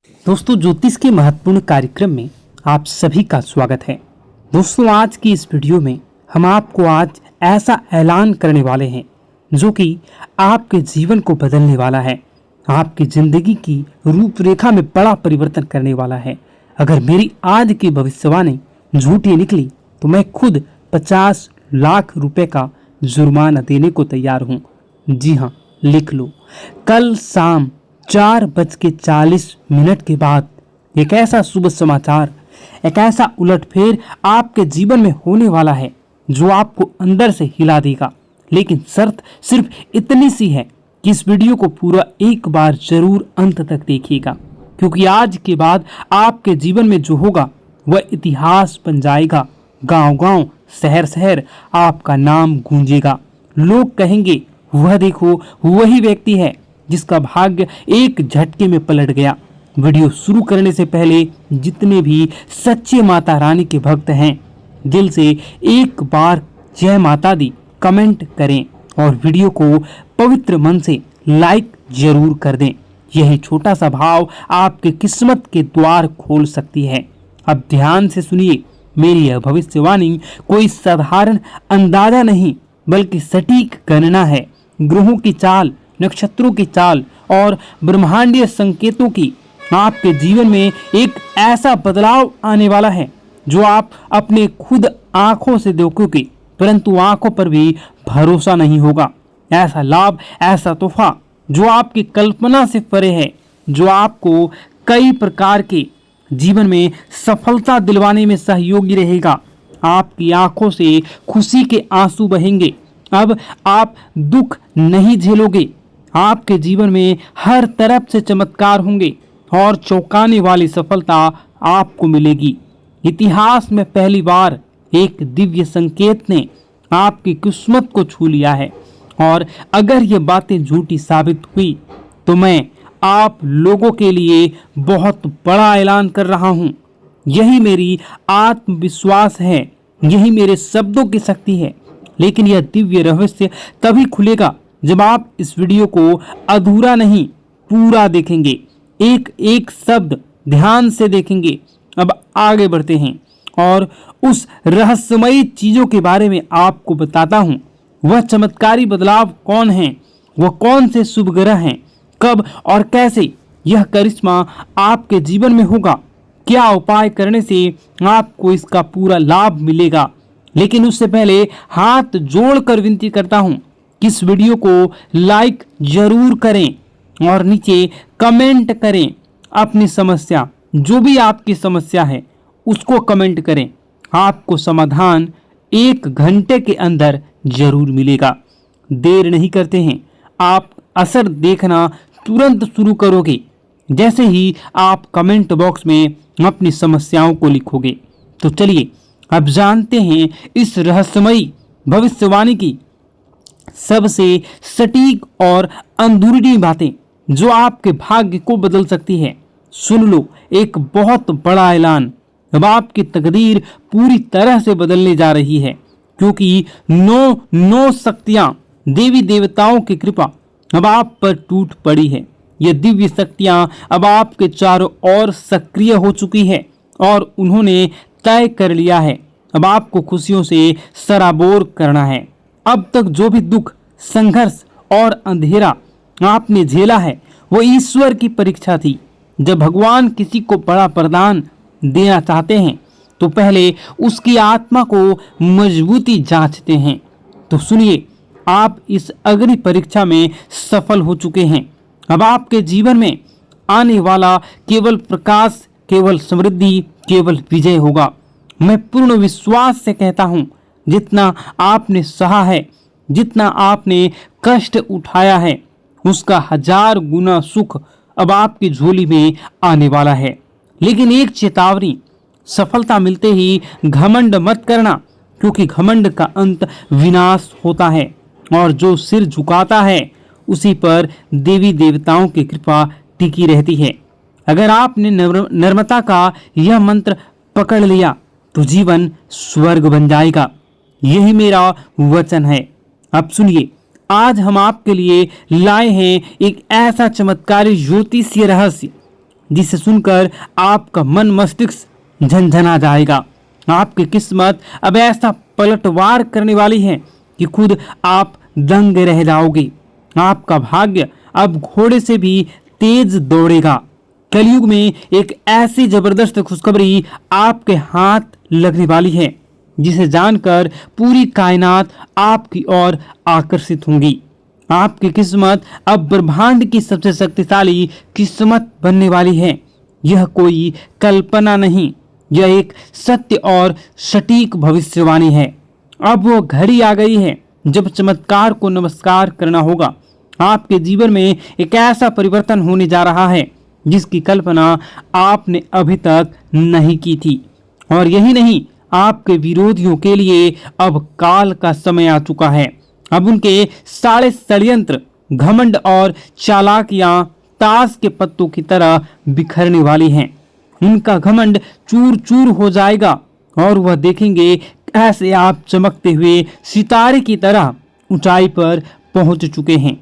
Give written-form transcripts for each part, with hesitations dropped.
दोस्तों, ज्योतिष के महत्वपूर्ण कार्यक्रम में आप सभी का स्वागत है। दोस्तों, आज की इस वीडियो में हम आपको आज ऐसा ऐलान करने वाले हैं जो कि आपके जीवन को बदलने वाला है, आपकी जिंदगी की रूपरेखा में बड़ा परिवर्तन करने वाला है। अगर मेरी आज की भविष्यवाणी झूठी निकली तो मैं खुद 50 लाख रुपए का जुर्माना देने को तैयार हूँ। जी हाँ, लिख लो। कल शाम 4:40 के बाद एक ऐसा शुभ समाचार, एक ऐसा उलटफेर आपके जीवन में होने वाला है जो आपको अंदर से हिला देगा। लेकिन शर्त सिर्फ इतनी सी है कि इस वीडियो को पूरा एक बार जरूर अंत तक देखिएगा, क्योंकि आज के बाद आपके जीवन में जो होगा वह इतिहास बन जाएगा। गांव-गांव, शहर-शहर आपका नाम गूंजेगा। लोग कहेंगे, वह देखो, वही व्यक्ति है जिसका भाग्य एक झटके में पलट गया। वीडियो शुरू करने से पहले जितने भी सच्चे माता रानी के भक्त हैं, दिल से एक बार जय माता दी कमेंट करें और वीडियो को पवित्र मन से लाइक जरूर कर दें। यही छोटा सा भाव आपके किस्मत के द्वार खोल सकती है। अब ध्यान से सुनिए, मेरी यह भविष्यवाणी कोई साधारण अंदाजा नहीं बल्कि सटीक गणना है। ग्रहों की चाल, नक्षत्रों की चाल और ब्रह्मांडीय संकेतों की आपके जीवन में एक ऐसा बदलाव आने वाला है जो आप अपने खुद आंखों से देखोगे, परंतु आंखों पर भी भरोसा नहीं होगा। ऐसा लाभ, ऐसा तोहफा जो आपकी कल्पना से परे है, जो आपको कई प्रकार के जीवन में सफलता दिलवाने में सहयोगी रहेगा। आपकी आंखों से खुशी के आंसू बहेंगे। अब आप दुख नहीं झेलोगे। आपके जीवन में हर तरफ से चमत्कार होंगे और चौंकाने वाली सफलता आपको मिलेगी। इतिहास में पहली बार एक दिव्य संकेत ने आपकी किस्मत को छू लिया है, और अगर ये बातें झूठी साबित हुई तो मैं आप लोगों के लिए बहुत बड़ा ऐलान कर रहा हूँ। यही मेरी आत्मविश्वास है, यही मेरे शब्दों की शक्ति है। लेकिन यह दिव्य रहस्य तभी खुलेगा जब आप इस वीडियो को अधूरा नहीं, पूरा देखेंगे, एक एक शब्द ध्यान से देखेंगे। अब आगे बढ़ते हैं और उस रहस्यमयी चीजों के बारे में आपको बताता हूं। वह चमत्कारी बदलाव कौन है, वह कौन से शुभ ग्रह हैं, कब और कैसे यह करिश्मा आपके जीवन में होगा, क्या उपाय करने से आपको इसका पूरा लाभ मिलेगा। लेकिन उससे पहले हाथ जोड़कर विनती करता हूं कि इस वीडियो को लाइक जरूर करें और नीचे कमेंट करें अपनी समस्या, जो भी आपकी समस्या है उसको कमेंट करें। आपको समाधान 1 घंटे के अंदर जरूर मिलेगा। देर नहीं करते हैं, आप असर देखना तुरंत शुरू करोगे जैसे ही आप कमेंट बॉक्स में अपनी समस्याओं को लिखोगे। तो चलिए अब जानते हैं इस रहस्यमयी भविष्यवाणी की सबसे सटीक और अंदरूनी बातें जो आपके भाग्य को बदल सकती है। सुन लो, एक बहुत बड़ा ऐलान। अब आपकी तकदीर पूरी तरह से बदलने जा रही है, क्योंकि 9 शक्तियां, देवी देवताओं की कृपा अब आप पर टूट पड़ी है। ये दिव्य शक्तियां अब आपके चारों ओर सक्रिय हो चुकी है और उन्होंने तय कर लिया है अब आपको खुशियों से सराबोर करना है। अब तक जो भी दुख, संघर्ष और अंधेरा आपने झेला है वो ईश्वर की परीक्षा थी। जब भगवान किसी को बड़ा वरदान देना चाहते हैं तो पहले उसकी आत्मा को मजबूती जांचते हैं। तो सुनिए, आप इस अग्नि परीक्षा में सफल हो चुके हैं। अब आपके जीवन में आने वाला केवल प्रकाश, केवल समृद्धि, केवल विजय होगा। मैं पूर्ण विश्वास से कहता हूं, जितना आपने सहा है, जितना आपने कष्ट उठाया है, उसका 1000 गुना सुख अब आपकी झोली में आने वाला है। लेकिन एक चेतावनी, सफलता मिलते ही घमंड मत करना, क्योंकि घमंड का अंत विनाश होता है और जो सिर झुकाता है उसी पर देवी देवताओं की कृपा टिकी रहती है। अगर आपने नम्रता का यह मंत्र पकड़ लिया तो जीवन स्वर्ग बन जाएगा। यही मेरा वचन है। अब सुनिए, आज हम आपके लिए लाए हैं एक ऐसा चमत्कारी ज्योतिषीय रहस्य जिसे सुनकर आपका मन मस्तिष्क झंझना जाएगा। आपकी किस्मत अब ऐसा पलटवार करने वाली है कि खुद आप दंग रह जाओगे। आपका भाग्य अब घोड़े से भी तेज दौड़ेगा। कलयुग में एक ऐसी जबरदस्त खुशखबरी आपके हाथ लगने वाली है जिसे जानकर पूरी कायनात आपकी ओर आकर्षित होंगी। आपकी किस्मत अब ब्रह्मांड की सबसे शक्तिशाली किस्मत बनने वाली है। यह कोई कल्पना नहीं, यह एक सत्य और सटीक भविष्यवाणी है। अब वो घड़ी आ गई है जब चमत्कार को नमस्कार करना होगा। आपके जीवन में एक ऐसा परिवर्तन होने जा रहा है जिसकी कल्पना आपने अभी तक नहीं की थी। और यही नहीं, आपके विरोधियों के लिए अब काल का समय आ चुका है। अब उनके सारे षड्यंत्र, घमंड और चालाकियां ताश के पत्तों की तरह बिखरने वाली हैं। उनका घमंड चूर चूर हो जाएगा और वह देखेंगे कैसे आप चमकते हुए सितारे की तरह ऊंचाई पर पहुंच चुके हैं।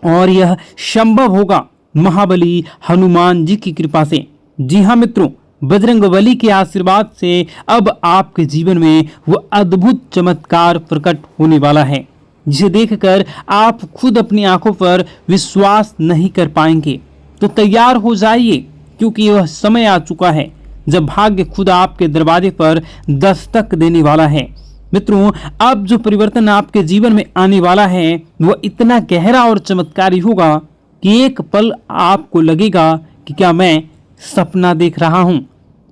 और यह संभव होगा महाबली हनुमान जी की कृपा से। जी हाँ मित्रों, बजरंगबली के आशीर्वाद से अब आपके जीवन में वो अद्भुत चमत्कार प्रकट होने वाला है जिसे देखकर आप खुद अपनी आंखों पर विश्वास नहीं कर पाएंगे। तो तैयार हो जाइए, क्योंकि वह समय आ चुका है जब भाग्य खुद आपके दरवाजे पर दस्तक देने वाला है। मित्रों, अब जो परिवर्तन आपके जीवन में आने वाला है वह इतना गहरा और चमत्कारी होगा कि एक पल आपको लगेगा कि क्या मैं सपना देख रहा हूं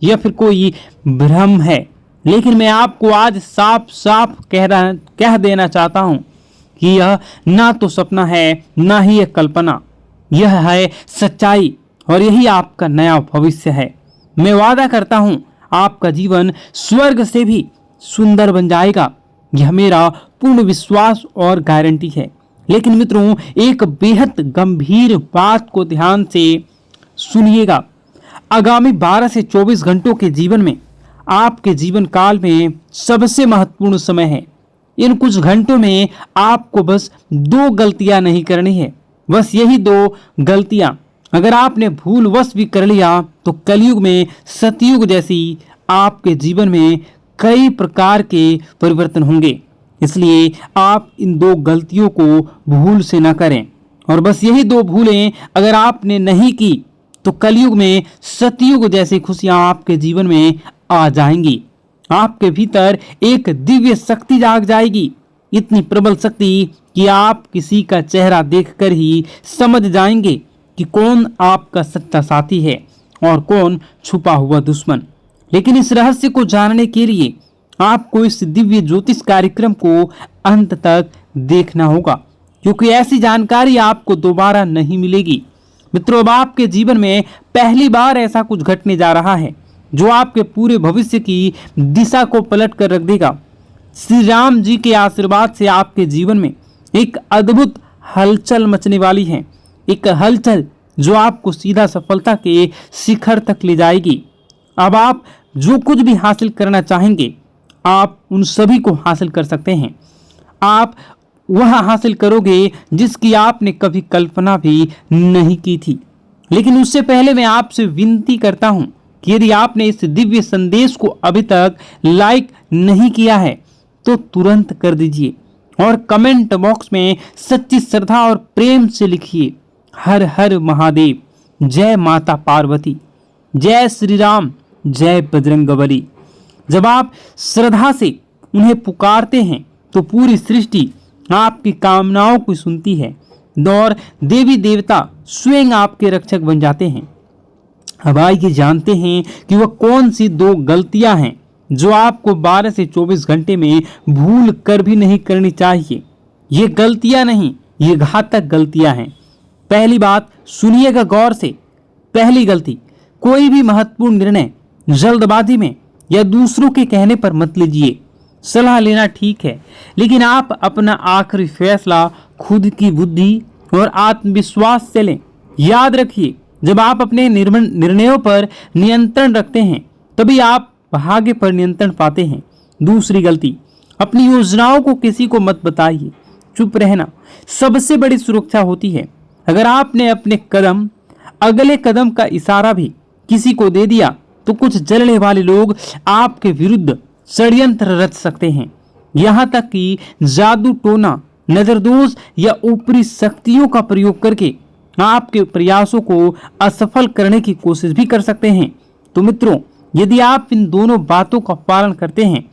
या फिर कोई भ्रम है। लेकिन मैं आपको आज साफ साफ कह देना चाहता हूं कि यह ना तो सपना है ना ही एक कल्पना, यह है सच्चाई और यही आपका नया भविष्य है। मैं वादा करता हूं आपका जीवन स्वर्ग से भी सुंदर बन जाएगा। यह मेरा पूर्ण विश्वास और गारंटी है। लेकिन मित्रों, एक बेहद गंभीर बात को ध्यान से सुनिएगा। आगामी 12 से 24 घंटों के जीवन में आपके जीवन काल में सबसे महत्वपूर्ण समय है। इन कुछ घंटों में आपको बस 2 गलतियां नहीं करनी है। बस यही 2 गलतियां अगर आपने भूलवश भी कर लिया तो कलयुग में सतयुग जैसी आपके जीवन में कई प्रकार के परिवर्तन होंगे। इसलिए आप इन 2 गलतियों को भूल से न करें। और बस यही 2 भूलें अगर आपने नहीं की तो कलयुग में सतयुग जैसी खुशियां आपके जीवन में आ जाएंगी। आपके भीतर एक दिव्य शक्ति जाग जाएगी, इतनी प्रबल शक्ति कि आप किसी का चेहरा देखकर ही समझ जाएंगे कि कौन आपका सच्चा साथी है और कौन छुपा हुआ दुश्मन। लेकिन इस रहस्य को जानने के लिए आपको इस दिव्य ज्योतिष कार्यक्रम को अंत तक देखना होगा, क्योंकि ऐसी जानकारी आपको दोबारा नहीं मिलेगी। मित्रों, अब आपके जीवन में पहली बार ऐसा कुछ घटने जा रहा है जो आपके पूरे भविष्य की दिशा को पलट कर रख देगा। श्री राम जी के आशीर्वाद से आपके जीवन में एक अद्भुत हलचल मचने वाली है। एक हलचल जो आपको सीधा सफलता के शिखर तक ले जाएगी। अब आप जो कुछ भी हासिल करना चाहेंगे आप उन सभी को हासिल कर सकते हैं। आप वह हासिल करोगे जिसकी आपने कभी कल्पना भी नहीं की थी। लेकिन उससे पहले मैं आपसे विनती करता हूं कि यदि आपने इस दिव्य संदेश को अभी तक लाइक नहीं किया है तो तुरंत कर दीजिए और कमेंट बॉक्स में सच्ची श्रद्धा और प्रेम से लिखिए, हर हर महादेव, जय माता पार्वती, जय श्री राम, जय बजरंगबली। जब आप श्रद्धा से उन्हें पुकारते हैं तो पूरी सृष्टि आपकी कामनाओं को सुनती है और देवी देवता स्वयं आपके रक्षक बन जाते हैं। अब आइए जानते हैं कि वह कौन सी 2 गलतियां हैं जो आपको 12 से 24 घंटे में भूल कर भी नहीं करनी चाहिए। ये गलतियां नहीं, ये घातक गलतियां हैं। पहली बात सुनिएगा गौर से। पहली गलती, कोई भी महत्वपूर्ण निर्णय जल्दबाजी में या दूसरों के कहने पर मत लीजिए। सलाह लेना ठीक है, लेकिन आप अपना आखिरी फैसला खुद की बुद्धि और आत्मविश्वास से लें। याद रखिए, जब आप अपने निर्णयों पर नियंत्रण रखते हैं तभी आप भाग्य पर नियंत्रण पाते हैं। दूसरी गलती, अपनी योजनाओं को किसी को मत बताइए। चुप रहना सबसे बड़ी सुरक्षा होती है। अगर आपने अपने कदम अगले कदम का इशारा भी किसी को दे दिया तो कुछ जलने वाले लोग आपके विरुद्ध षड्यंत्र रच सकते हैं। यहाँ तक कि जादू टोना, नजरदोष या ऊपरी शक्तियों का प्रयोग करके आपके प्रयासों को असफल करने की कोशिश भी कर सकते हैं। तो मित्रों, यदि आप इन दोनों बातों का पालन करते हैं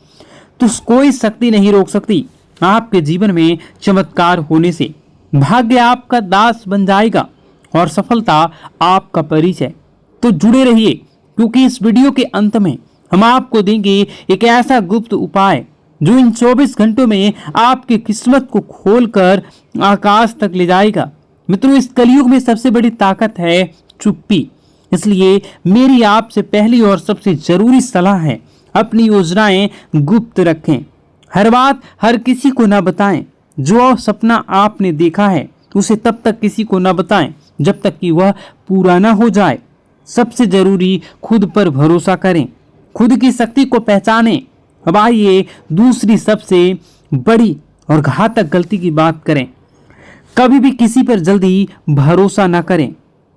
तो कोई शक्ति नहीं रोक सकती आपके जीवन में चमत्कार होने से। भाग्य आपका दास बन जाएगा और सफलता आपका परिचय। तो जुड़े रहिए, क्योंकि इस वीडियो के अंत में हम आपको देंगे एक ऐसा गुप्त उपाय जो इन 24 घंटों में आपकी किस्मत को खोलकर आकाश तक ले जाएगा। मित्रों, इस कलयुग में सबसे बड़ी ताकत है चुप्पी। इसलिए मेरी आपसे पहली और सबसे जरूरी सलाह है, अपनी योजनाएं गुप्त रखें। हर बात हर किसी को ना बताएं। जो सपना आपने देखा है उसे तब तक किसी को ना बताएं जब तक कि वह पूरा ना हो जाए। सबसे जरूरी, खुद पर भरोसा करें, खुद की शक्ति को पहचानें। अब आइए दूसरी सबसे बड़ी और घातक गलती की बात करें। कभी भी किसी पर जल्दी भरोसा ना करें।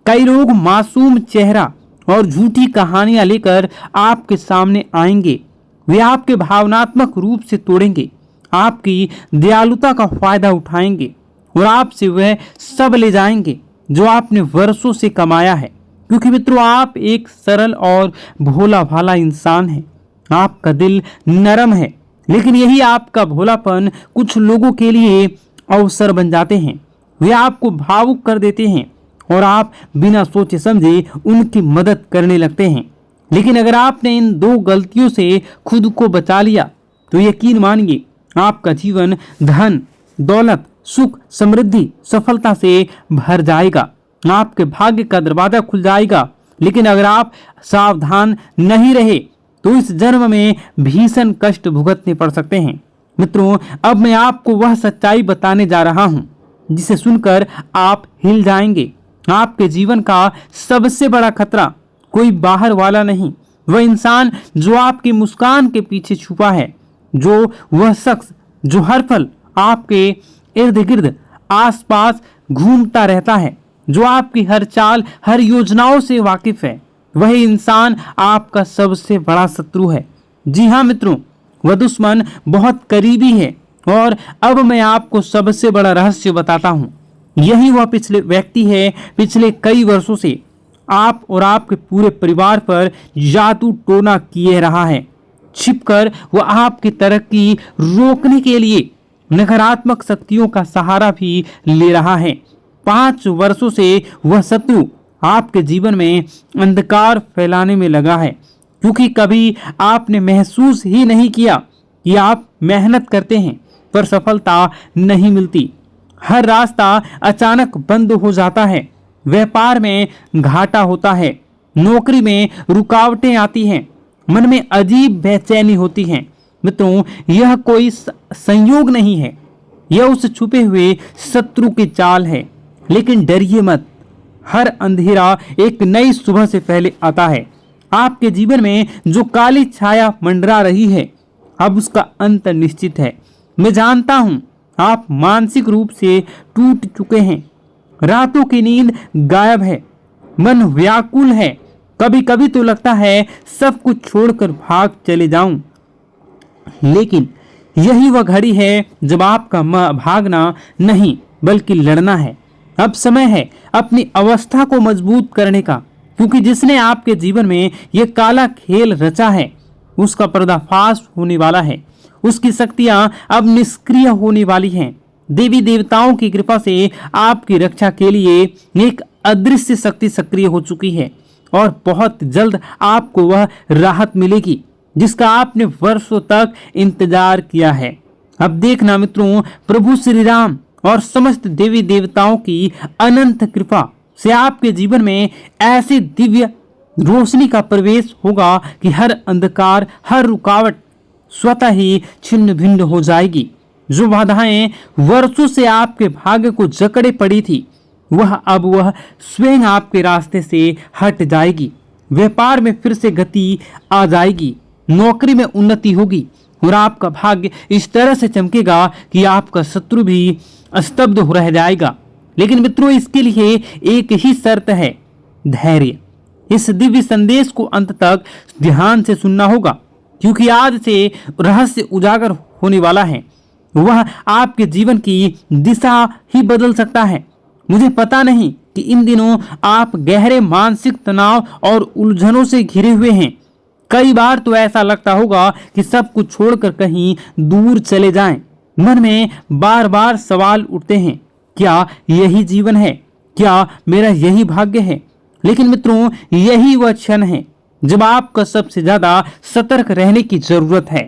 कई लोग मासूम चेहरा और झूठी कहानियां लेकर आपके सामने आएंगे। वे आपके भावनात्मक रूप से तोड़ेंगे, आपकी दयालुता का फायदा उठाएंगे और आपसे वह सब ले जाएंगे जो आपने वर्षों से कमाया है। क्योंकि मित्रों, आप एक सरल और भोला भाला इंसान हैं। आपका दिल नरम है, लेकिन यही आपका भोलापन कुछ लोगों के लिए अवसर बन जाते हैं। वे आपको भावुक कर देते हैं और आप बिना सोचे समझे उनकी मदद करने लगते हैं। लेकिन अगर आपने इन दो गलतियों से खुद को बचा लिया तो यकीन मानिए, आपका जीवन धन, दौलत, सुख, समृद्धि, सफलता से भर जाएगा। आपके भाग्य का दरवाजा खुल जाएगा। लेकिन अगर आप सावधान नहीं रहे तो इस जन्म में भीषण कष्ट भुगतने पड़ सकते हैं। मित्रों, अब मैं आपको वह सच्चाई बताने जा रहा हूं जिसे सुनकर आप हिल जाएंगे। आपके जीवन का सबसे बड़ा खतरा कोई बाहर वाला नहीं, वह इंसान जो आपकी मुस्कान के पीछे छुपा है, जो वह शख्स जो हर पल आपके इर्द गिर्द आसपास घूमता रहता है, जो आपकी हर चाल, हर योजनाओं से वाकिफ है। वही इंसान आपका सबसे बड़ा शत्रु है। जी हाँ मित्रों, वह दुश्मन बहुत करीबी है। और अब मैं आपको सबसे बड़ा रहस्य बताता हूँ। यही वह पिछले व्यक्ति है, पिछले कई वर्षों से आप और आपके पूरे परिवार पर जादू टोना किए रहा है। छिपकर वह आपकी तरक्की रोकने के लिए नकारात्मक शक्तियों का सहारा भी ले रहा है। 5 वर्षों से वह शत्रु आपके जीवन में अंधकार फैलाने में लगा है, क्योंकि कभी आपने महसूस ही नहीं किया कि आप मेहनत करते हैं पर सफलता नहीं मिलती। हर रास्ता अचानक बंद हो जाता है, व्यापार में घाटा होता है, नौकरी में रुकावटें आती हैं, मन में अजीब बेचैनी होती है। मित्रों, यह कोई संयोग नहीं है, यह उस छुपे हुए शत्रु की चाल है। लेकिन डरिए मत, हर अंधेरा एक नई सुबह से पहले आता है। आपके जीवन में जो काली छाया मंडरा रही है, अब उसका अंत निश्चित है। मैं जानता हूं आप मानसिक रूप से टूट चुके हैं, रातों की नींद गायब है, मन व्याकुल है। कभी कभी तो लगता है सब कुछ छोड़कर भाग चले जाऊं। लेकिन यही वह घड़ी है जब आपका भागना नहीं बल्कि लड़ना है। अब समय है अपनी अवस्था को मजबूत करने का, क्योंकि जिसने आपके जीवन में यह काला खेल रचा है उसका पर्दाफाश होने वाला है। उसकी शक्तियां अब निष्क्रिय होने वाली हैं। देवी देवताओं की कृपा से आपकी रक्षा के लिए एक अदृश्य शक्ति सक्रिय हो चुकी है और बहुत जल्द आपको वह राहत मिलेगी जिसका आपने वर्षों तक इंतजार किया है। अब देखना मित्रों, प्रभु श्री राम और समस्त देवी देवताओं की अनंत कृपा से आपके जीवन में ऐसी दिव्य रोशनी का प्रवेश होगा कि हर अंधकार, हर रुकावट स्वतः ही छिन्न भिन्न हो जाएगी। जो बाधाएं वर्षों से आपके भाग्य को जकड़े पड़ी थी, वह स्वयं आपके रास्ते से हट जाएगी। व्यापार में फिर से गति आ जाएगी, नौकरी में उन्नति होगी और आपका भाग्य इस तरह से चमकेगा कि आपका शत्रु भी स्तब्ध हो रह जाएगा। लेकिन मित्रों, इसके लिए एक ही शर्त है, धैर्य। इस दिव्य संदेश को अंत तक ध्यान से सुनना होगा, क्योंकि आज से रहस्य उजागर होने वाला है। वह आपके जीवन की दिशा ही बदल सकता है। मुझे पता नहीं कि इन दिनों आप गहरे मानसिक तनाव और उलझनों से घिरे हुए हैं। कई बार तो ऐसा लगता होगा कि सब कुछ छोड़कर कहीं दूर चले जाएं। मन में बार बार सवाल उठते हैं, क्या यही जीवन है? क्या मेरा यही भाग्य है? लेकिन मित्रों, यही वह क्षण है जब आपको सबसे ज्यादा सतर्क रहने की जरूरत है,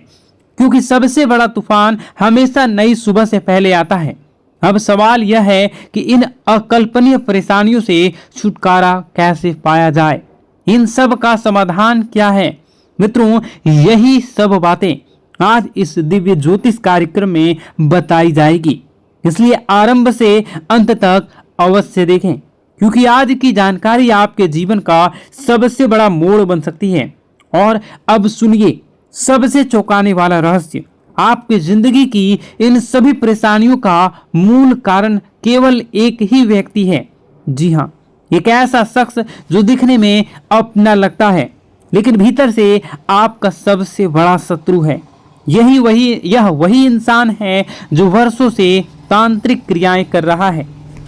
क्योंकि सबसे बड़ा तूफान हमेशा नई सुबह से पहले आता है। अब सवाल यह है कि इन अकल्पनीय परेशानियों से छुटकारा कैसे पाया जाए? इन सब का समाधान क्या है? मित्रों, यही सब बातें आज इस दिव्य ज्योतिष कार्यक्रम में बताई जाएगी, इसलिए आरंभ से अंत तक अवश्य देखें, क्योंकि आज की जानकारी आपके जीवन का सबसे बड़ा मोड़ बन सकती है। और अब सुनिए सबसे चौंकाने वाला रहस्य। आपकी जिंदगी की इन सभी परेशानियों का मूल कारण केवल एक ही व्यक्ति है। जी हाँ, एक ऐसा शख्स जो दिखने में अपना लगता है, लेकिन भीतर से आपका सबसे बड़ा शत्रु है। यह वही इंसान है जो वर्षों से तांत्रिक क्रियाएं कर रहा है,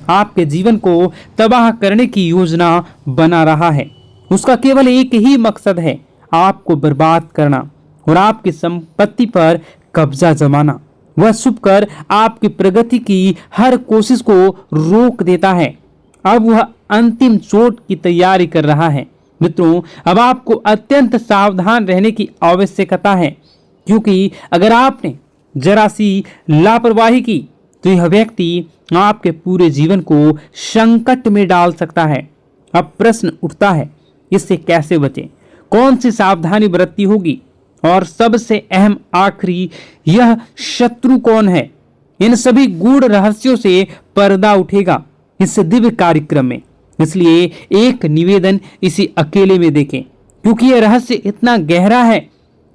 आपके जीवन को तबाह करने की योजना बना रहा है। उसका केवल एक ही मकसद है, आपको बर्बाद करना और आपकी संपत्ति पर कब्जा जमाना। वह छुपकर आपकी प्रगति की हर कोशिश को रोक देता है। अब वह अंतिम चोट की तैयारी कर रहा है। मित्रों, अब आपको अत्यंत सावधान रहने की आवश्यकता है, क्योंकि अगर आपने जरा सी लापरवाही की तो यह व्यक्ति आपके पूरे जीवन को संकट में डाल सकता है। अब प्रश्न उठता है, इससे कैसे बचें? कौन सी सावधानी बरतनी होगी? और सबसे अहम आखिरी, यह शत्रु कौन है? इन सभी गूढ़ रहस्यों से पर्दा उठेगा इस दिव्य कार्यक्रम में। इसलिए एक निवेदन, इसी अकेले में देखें, क्योंकि यह रहस्य इतना गहरा है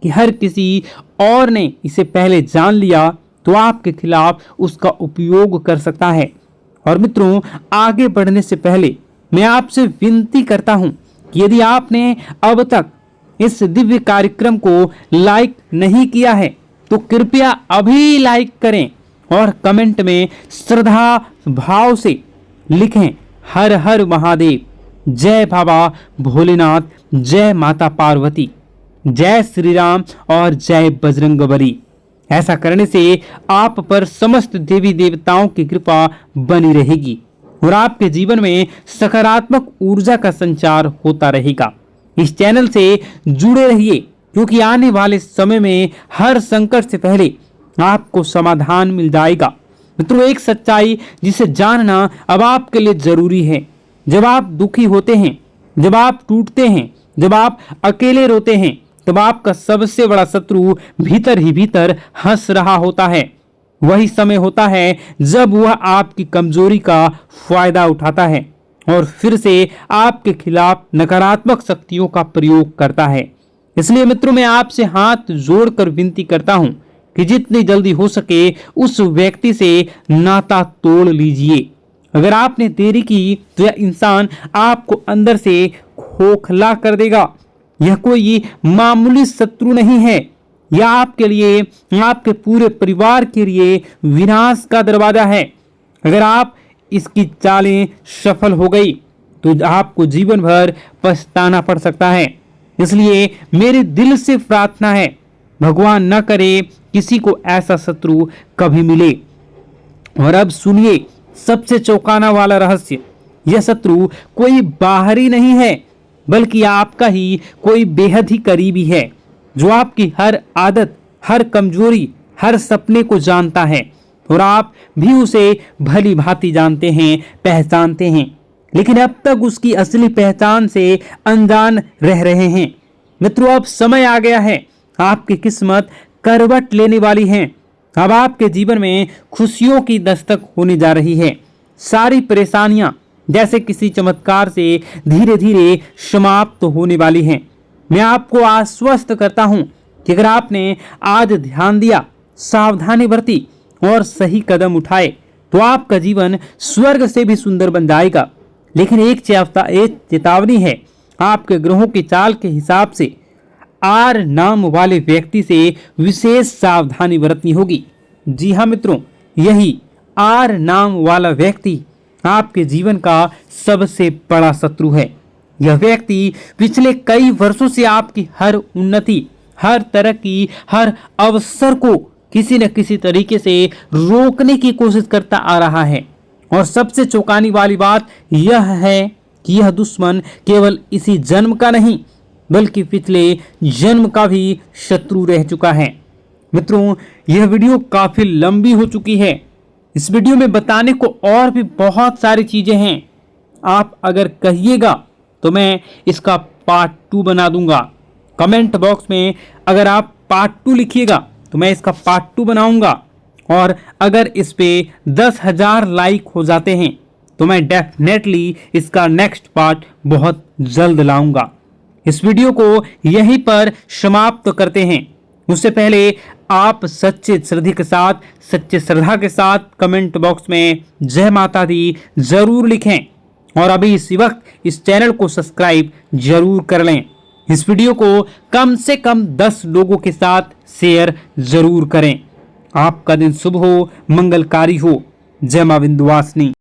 कि हर किसी और ने इसे पहले जान लिया तो आपके खिलाफ उसका उपयोग कर सकता है। और मित्रों, आगे बढ़ने से पहले मैं आपसे विनती करता हूं कि यदि आपने अब तक इस दिव्य कार्यक्रम को लाइक नहीं किया है तो कृपया अभी लाइक करें और कमेंट में श्रद्धा भाव से लिखें, हर हर महादेव, जय बाबा भोलेनाथ, जय माता पार्वती, जय श्री राम और जय बजरंगबली। ऐसा करने से आप पर समस्त देवी देवताओं की कृपा बनी रहेगी और आपके जीवन में सकारात्मक ऊर्जा का संचार होता रहेगा। इस चैनल से जुड़े रहिए, क्योंकि आने वाले समय में हर संकट से पहले आपको समाधान मिल जाएगा। मित्रों, एक सच्चाई जिसे जानना अब आपके लिए जरूरी है। जब आप दुखी होते हैं, जब आप टूटते हैं, जब आप अकेले रोते हैं, तब आपका सबसे बड़ा शत्रु भीतर ही भीतर हंस रहा होता है। वही समय होता है जब वह आपकी कमजोरी का फायदा उठाता है और फिर से आपके खिलाफ नकारात्मक शक्तियों का प्रयोग करता है। इसलिए मित्रों, मैं आपसे हाथ जोड़कर विनती करता हूं कि जितनी जल्दी हो सके उस व्यक्ति से नाता तोड़ लीजिए। अगर आपने देरी की तो यह इंसान आपको अंदर से खोखला कर देगा। यह कोई मामूली शत्रु नहीं है, यह आपके लिए, आपके पूरे परिवार के लिए विनाश का दरवाजा है। अगर आप इसकी चालें सफल हो गई तो आपको जीवन भर पछताना पड़ सकता है। इसलिए मेरे दिल से प्रार्थना है, भगवान न करे किसी को ऐसा शत्रु कभी मिले। और अब सुनिए सबसे चौंकाना वाला रहस्य। यह शत्रु कोई बाहरी नहीं है, बल्कि आपका ही कोई बेहद ही करीबी है, जो आपकी हर आदत, हर कमजोरी, हर सपने को जानता है और आप भी उसे भली भांति जानते हैं, पहचानते हैं, लेकिन अब तक उसकी असली पहचान से अनजान रह रहे हैं। मित्रों, अब समय आ गया है, आपकी किस्मत करवट लेने वाली है। अब आपके जीवन में खुशियों की दस्तक होने जा रही है। सारी परेशानियां जैसे किसी चमत्कार से धीरे धीरे समाप्त होने वाली हैं। मैं आपको आश्वस्त करता हूं कि अगर आपने आज ध्यान दिया, सावधानी बरती और सही कदम उठाए तो आपका जीवन स्वर्ग से भी सुंदर बन जाएगा। लेकिन एक चेतावनी है, आपके ग्रहों की चाल के हिसाब से आर नाम वाले व्यक्ति से विशेष सावधानी बरतनी होगी। जी हाँ मित्रों, यही आर नाम वाला व्यक्ति आपके जीवन का सबसे बड़ा शत्रु है। यह व्यक्ति पिछले कई वर्षों से आपकी हर उन्नति, हर तरक्की, हर अवसर को किसी न किसी तरीके से रोकने की कोशिश करता आ रहा है। और सबसे चौंकाने वाली बात यह है कि यह दुश्मन केवल इसी जन्म का नहीं बल्कि पिछले जन्म का भी शत्रु रह चुका है। मित्रों, यह वीडियो काफी लंबी हो चुकी है। इस वीडियो में बताने को और भी बहुत सारी चीजें हैं। आप अगर कहिएगा तो मैं इसका पार्ट 2 बना दूंगा। कमेंट बॉक्स में अगर आप पार्ट 2 लिखिएगा तो मैं इसका पार्ट 2 बनाऊंगा। और अगर इस पे 10,000 लाइक हो जाते हैं तो मैं डेफिनेटली इसका नेक्स्ट पार्ट बहुत जल्द लाऊंगा। इस वीडियो को यहीं पर समाप्त करते हैं। उससे पहले आप सच्चे श्रद्धा के साथ कमेंट बॉक्स में जय माता दी जरूर लिखें। और अभी इसी वक्त इस चैनल को सब्सक्राइब जरूर कर लें। इस वीडियो को कम से कम 10 लोगों के साथ शेयर जरूर करें। आपका दिन शुभ हो, मंगलकारी हो। जय मां विंध्यवासिनी।